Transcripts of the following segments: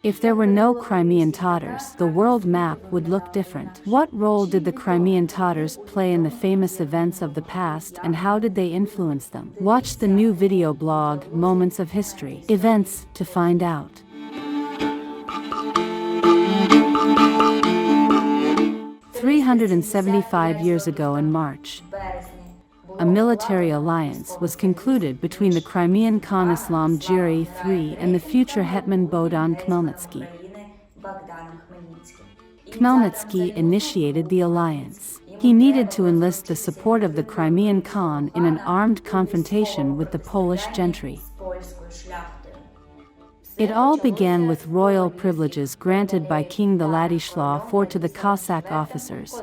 If there were no Crimean Tatars, the world map would look different. What role did the Crimean Tatars play in the famous events of the past, and how did they influence them? Watch the new video blog, Moments of History, Events, to find out. 375 years ago in March, a military alliance was concluded between the Crimean Khan Islam Giray III and the future Hetman Bohdan Khmelnytsky. Khmelnytsky initiated the alliance. He needed to enlist the support of the Crimean Khan in an armed confrontation with the Polish gentry. It all began with royal privileges granted by King Władysław IV to the Cossack officers,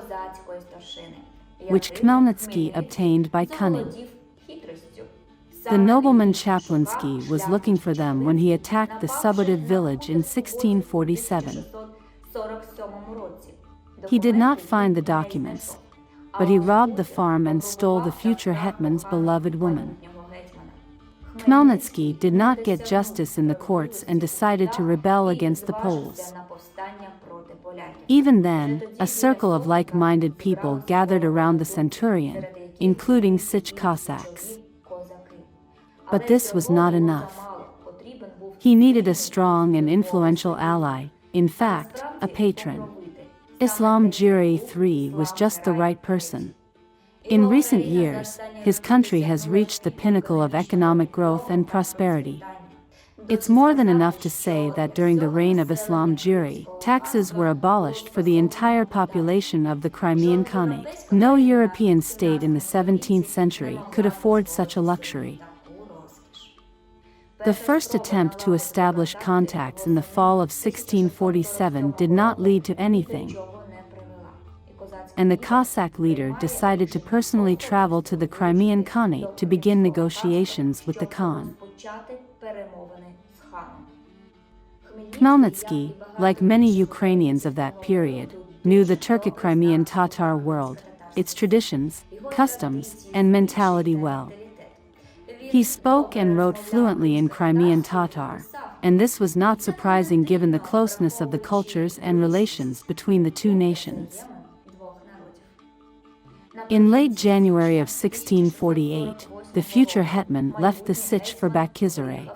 which Khmelnytsky obtained by cunning. The nobleman Chaplinsky was looking for them when he attacked the Subotiv village in 1647. He did not find the documents, but he robbed the farm and stole the future hetman's beloved woman. Khmelnytsky did not get justice in the courts and decided to rebel against the Poles. Even then, a circle of like-minded people gathered around the centurion, including Sich Cossacks. But this was not enough. He needed a strong and influential ally, in fact, a patron. Islam Giray III was just the right person. In recent years, his country has reached the pinnacle of economic growth and prosperity. It's more than enough to say that during the reign of Islam Giray, taxes were abolished for the entire population of the Crimean Khanate. No European state in the 17th century could afford such a luxury. The first attempt to establish contacts in the fall of 1647 did not lead to anything, and the Cossack leader decided to personally travel to the Crimean Khanate to begin negotiations with the Khan. Khmelnytsky, like many Ukrainians of that period, knew the Turkic-Crimean Tatar world, its traditions, customs, and mentality well. He spoke and wrote fluently in Crimean Tatar, and this was not surprising given the closeness of the cultures and relations between the two nations. In late January of 1648, the future hetman left the Sich for Bakhtjisaraj.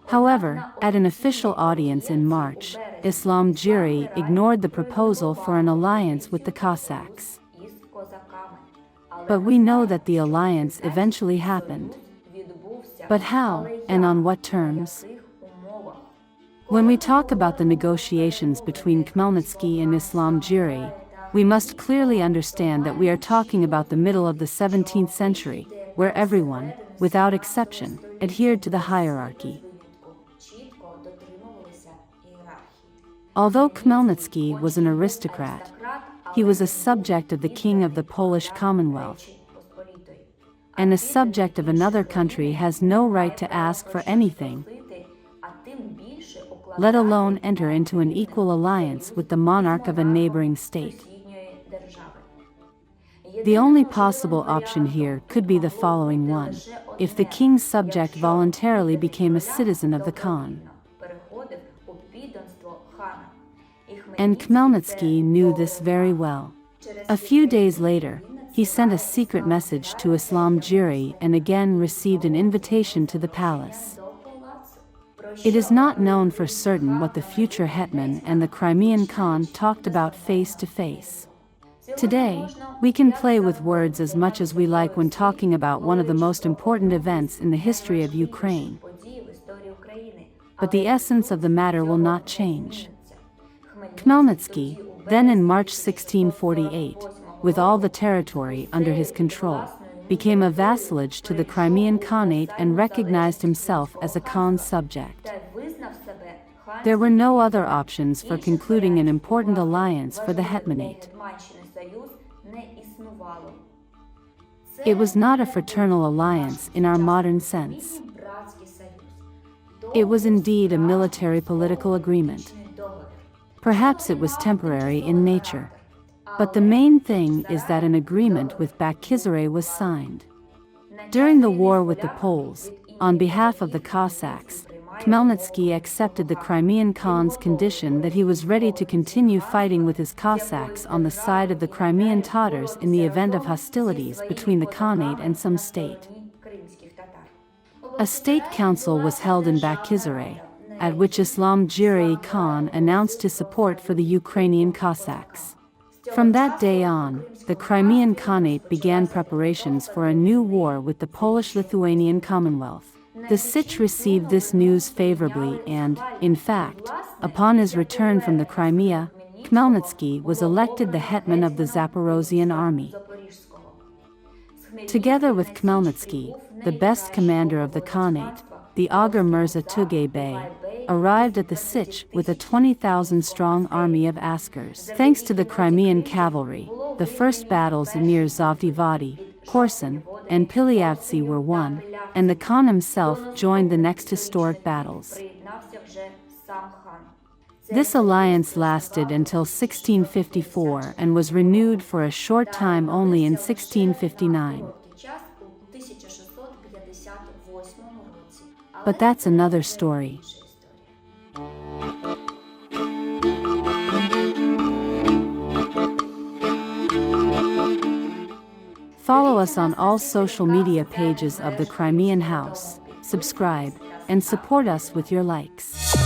However, at an official audience in March, Islam Giray ignored the proposal for an alliance with the Cossacks. But we know that the alliance eventually happened. But how, and on what terms? When we talk about the negotiations between Khmelnytsky and Islam Giray, we must clearly understand that we are talking about the middle of the 17th century, where everyone, without exception, adhered to the hierarchy. Although Khmelnytsky was an aristocrat, he was a subject of the king of the Polish Commonwealth. And a subject of another country has no right to ask for anything, let alone enter into an equal alliance with the monarch of a neighboring state. The only possible option here could be the following one: if the king's subject voluntarily became a citizen of the Khan. And Khmelnytsky knew this very well. A few days later, he sent a secret message to Islam Giray and again received an invitation to the palace. It is not known for certain what the future hetman and the Crimean Khan talked about face to face. Today, we can play with words as much as we like when talking about one of the most important events in the history of Ukraine. But the essence of the matter will not change. Khmelnytsky, then in March 1648, with all the territory under his control, became a vassalage to the Crimean Khanate and recognized himself as a Khan's subject. There were no other options for concluding an important alliance for the hetmanate. It was not a fraternal alliance in our modern sense. It was indeed a military political agreement. Perhaps it was temporary in nature. But the main thing is that an agreement with Bakhtjisaraj was signed. During the war with the Poles, on behalf of the Cossacks, Khmelnytsky accepted the Crimean Khan's condition that he was ready to continue fighting with his Cossacks on the side of the Crimean Tatars in the event of hostilities between the Khanate and some state. A state council was held in Giray, at which Islam Giray Khan announced his support for the Ukrainian Cossacks. From that day on, the Crimean Khanate began preparations for a new war with the Polish-Lithuanian Commonwealth. The Sich received this news favorably and, in fact, upon his return from the Crimea, Khmelnytsky was elected the hetman of the Zaporozhian army. Together with Khmelnytsky, the best commander of the Khanate, the Agha Mirza Tugay Bey, arrived at the Sich with a 20,000-strong army of askers. Thanks to the Crimean cavalry, the first battles near Zhovty Vody, Korsun, and Pilyavtsi were won, and the Khan himself joined the next historic battles. This alliance lasted until 1654 and was renewed for a short time only in 1659. But that's another story. Follow us on all social media pages of the Crimean House, subscribe, and support us with your likes.